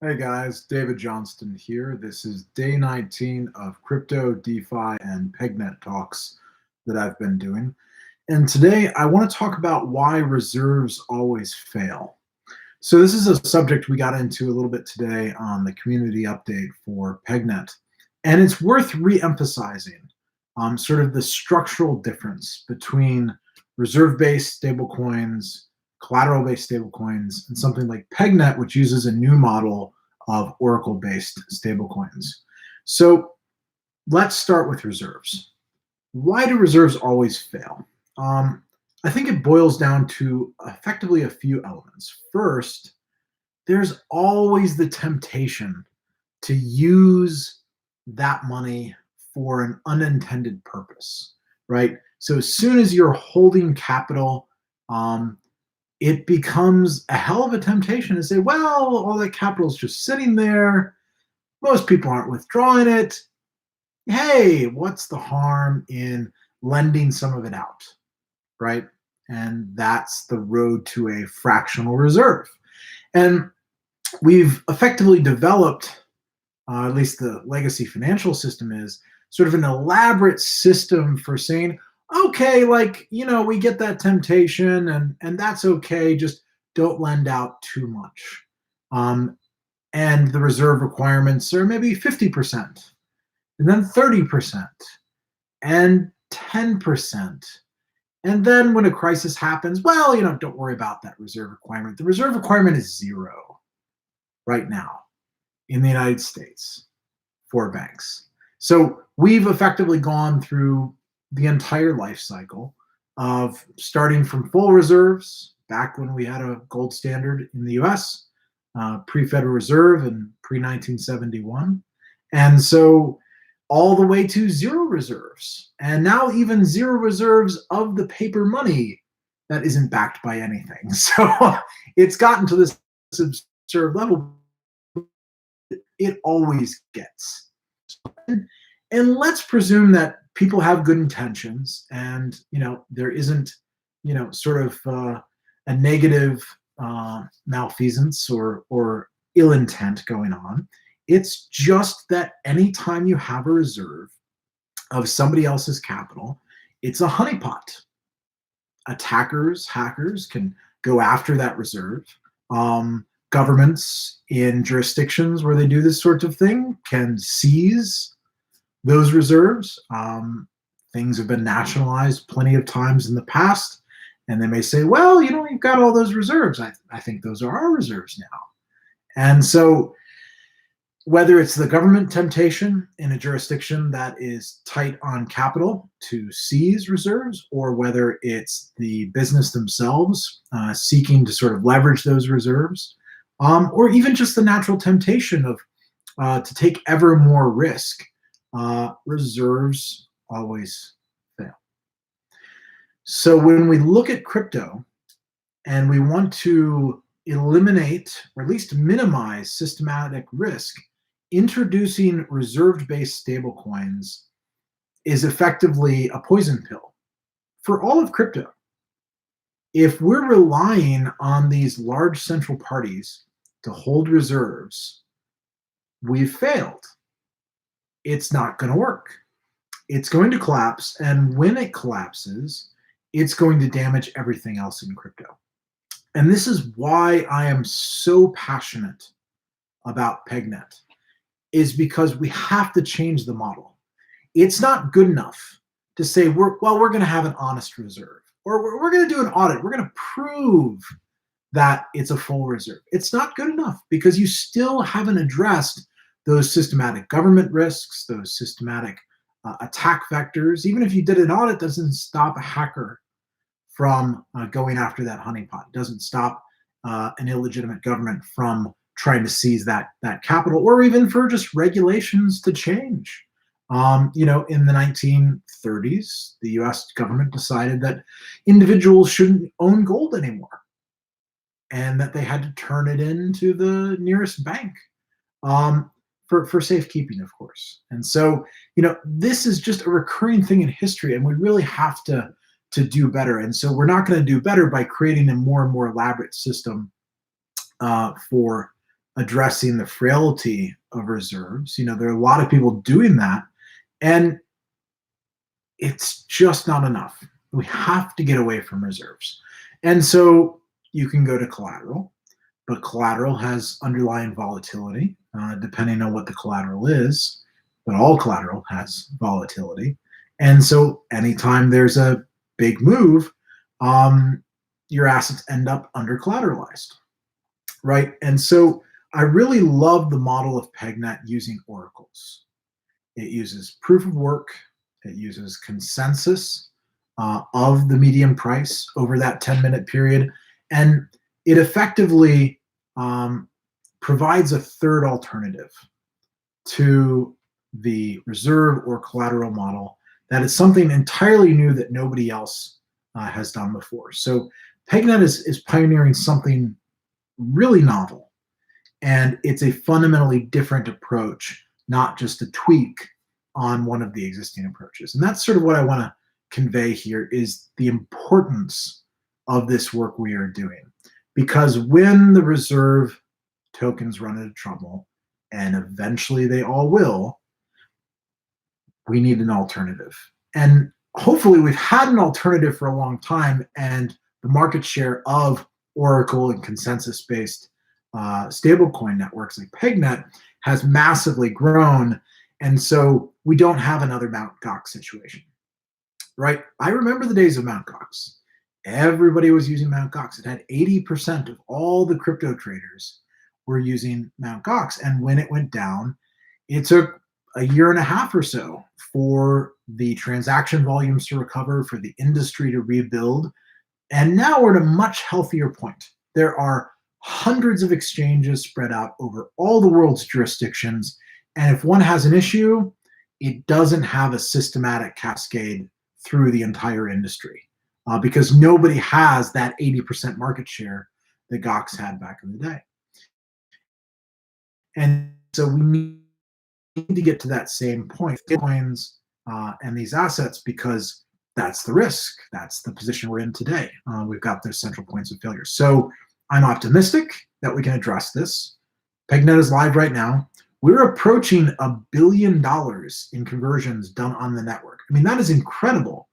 Hey guys, David Johnston here. This is day 19 of crypto, DeFi, and PegNet talks that I've been doing. And today I want to talk about why reserves always fail. So, this is a subject we got into a little bit today on the community update for PegNet. And it's worth re emphasizing sort of the structural difference between reserve based stablecoins, collateral based stablecoins, and something like PegNet, which uses a new model of Oracle based stablecoins. So, let's start with reserves. Why do reserves always fail? I think it boils down to effectively a few elements. First, there's always the temptation to use that money for an unintended purpose, right? So as soon as you're holding capital, it becomes a hell of a temptation to say, well, all that capital is just sitting there. Most people aren't withdrawing it. Hey, what's the harm in lending some of it out, right? And that's the road to a fractional reserve. And we've effectively developed, at least the legacy financial system is, sort of an elaborate system for saying, okay, like, we get that temptation and that's okay. Just don't lend out too much. And the reserve requirements are maybe 50%, and then 30%, and 10%. And then when a crisis happens, well, don't worry about that reserve requirement. The reserve requirement is zero right now in the United States for banks. So we've effectively gone through the entire life cycle of starting from full reserves back when we had a gold standard in the US, pre-Federal Reserve and pre-1971. And so all the way to zero reserves. And now even zero reserves of the paper money that isn't backed by anything. So it's gotten to this absurd level. It always gets. And let's presume that people have good intentions and, there isn't, sort of a negative malfeasance or ill intent going on. It's just that anytime you have a reserve of somebody else's capital, it's a honeypot. Attackers, hackers can go after that reserve. Governments in jurisdictions where they do this sort of thing can seize those reserves. Things have been nationalized plenty of times in the past, and they may say, well, you've got all those reserves. I think those are our reserves now. And so whether it's the government temptation in a jurisdiction that is tight on capital to seize reserves, or whether it's the business themselves seeking to sort of leverage those reserves, or even just the natural temptation of to take ever more risk, reserves always fail. So when we look at crypto and we want to eliminate or at least minimize systematic risk, introducing reserve-based stablecoins is effectively a poison pill for all of crypto. If we're relying on these large central parties to hold reserves, we've failed. It's not going to work. It's going to collapse, and when it collapses, it's going to damage everything else in crypto. And this is why I am so passionate about PegNet, is because we have to change the model. It's not good enough to say, we're going to have an honest reserve, or we're going to do an audit. We're going to prove that it's a full reserve. It's not good enough because you still haven't addressed those systematic government risks, those systematic attack vectors. Even if you did an audit, doesn't stop a hacker from going after that honeypot. It doesn't stop an illegitimate government from trying to seize that capital, or even for just regulations to change. In the 1930s, the US government decided that individuals shouldn't own gold anymore, and that they had to turn it into the nearest bank for safekeeping, of course. And so, this is just a recurring thing in history, and we really have to do better. And so we're not going to do better by creating a more and more elaborate system for addressing the frailty of reserves. There are a lot of people doing that, and it's just not enough. We have to get away from reserves. And so you can go to collateral, but collateral has underlying volatility, depending on what the collateral is. But all collateral has volatility. And so anytime there's a big move, your assets end up under collateralized, right? And so I really love the model of PegNet using oracles. It uses proof of work, it uses consensus of the median price over that 10-minute period, and it effectively provides a third alternative to the reserve or collateral model that is something entirely new that nobody else has done before. So PegNet is pioneering something really novel, and it's a fundamentally different approach, not just a tweak on one of the existing approaches. And that's sort of what I want to convey here, is the importance of this work we are doing. Because when the reserve tokens run into trouble, and eventually they all will, we need an alternative. And hopefully we've had an alternative for a long time, and the market share of Oracle and consensus-based stablecoin networks like PegNet has massively grown. And so we don't have another Mt. Gox situation, right? I remember the days of Mt. Gox. Everybody was using Mt. Gox. It had 80% of all the crypto traders were using Mt. Gox. And when it went down, it took a year and a half or so for the transaction volumes to recover, for the industry to rebuild. And now we're at a much healthier point. There are hundreds of exchanges spread out over all the world's jurisdictions. And if one has an issue, it doesn't have a systematic cascade through the entire industry because nobody has that 80% market share that Gox had back in the day. And so we need to get to that same point, Bitcoins and these assets, because that's the risk. That's the position we're in today. We've got those central points of failure. So I'm optimistic that we can address this. PegNet is live right now. We're approaching $1 billion in conversions done on the network. I mean, that is incredible.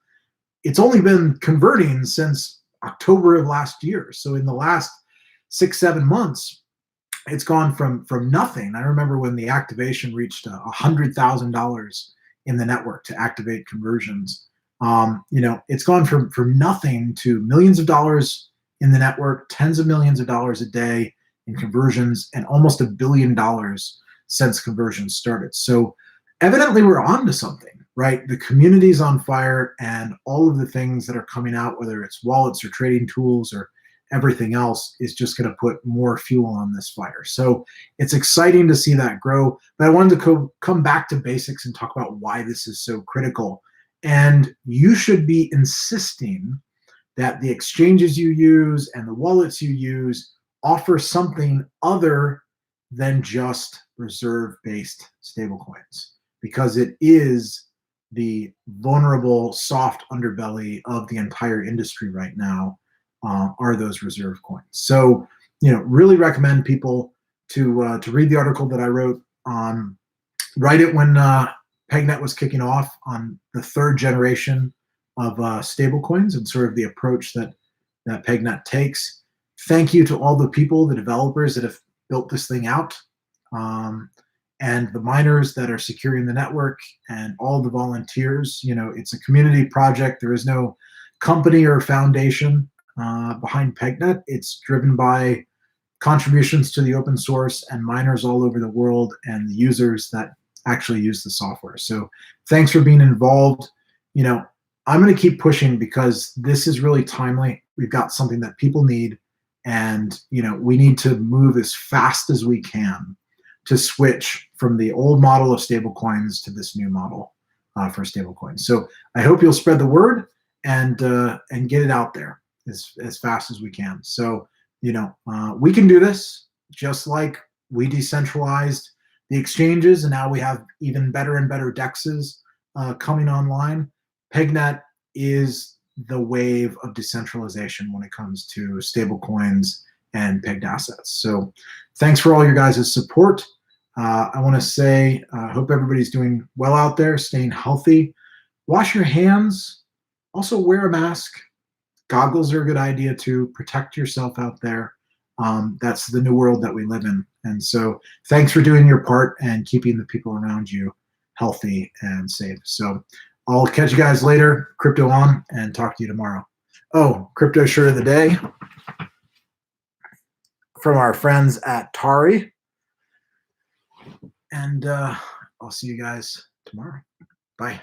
It's only been converting since October of last year. So in the last 6-7 months, it's gone from nothing. I remember when the activation reached $100,000 in the network to activate conversions. It's gone from nothing to millions of dollars in the network, tens of millions of dollars a day in conversions, and almost $1 billion since conversions started. So evidently we're on to something, right? The community's on fire, and all of the things that are coming out, whether it's wallets or trading tools or everything else, is just going to put more fuel on this fire. So it's exciting to see that grow. But I wanted to come back to basics and talk about why this is so critical. And you should be insisting that the exchanges you use and the wallets you use offer something other than just reserve-based stablecoins, because it is the vulnerable, soft underbelly of the entire industry right now, are those reserve coins. So, really recommend people to read the article that I wrote right it when PegNet was kicking off on the third generation of stablecoins and sort of the approach that PegNet takes. Thank you to all the people, the developers that have built this thing out, and the miners that are securing the network, and all the volunteers. It's a community project. There is no company or foundation behind PegNet. It's driven by contributions to the open source and miners all over the world and the users that actually use the software. So thanks for being involved. I'm going to keep pushing because this is really timely. We've got something that people need, and we need to move as fast as we can to switch from the old model of stablecoins to this new model for stablecoins. So I hope you'll spread the word and get it out there as fast as we can. So we can do this, just like we decentralized the exchanges, and now we have even better and better DEXs coming online. PegNet is the wave of decentralization when it comes to stablecoins and pegged assets. So thanks for all your guys' support. I want to say, hope everybody's doing well out there, staying healthy. Wash your hands. Also wear a mask. Goggles are a good idea to protect yourself out there. That's the new world that we live in. And so thanks for doing your part and keeping the people around you healthy and safe. So I'll catch you guys later. Crypto on, and talk to you tomorrow. Oh, crypto shirt of the day from our friends at Tari. And I'll see you guys tomorrow. Bye.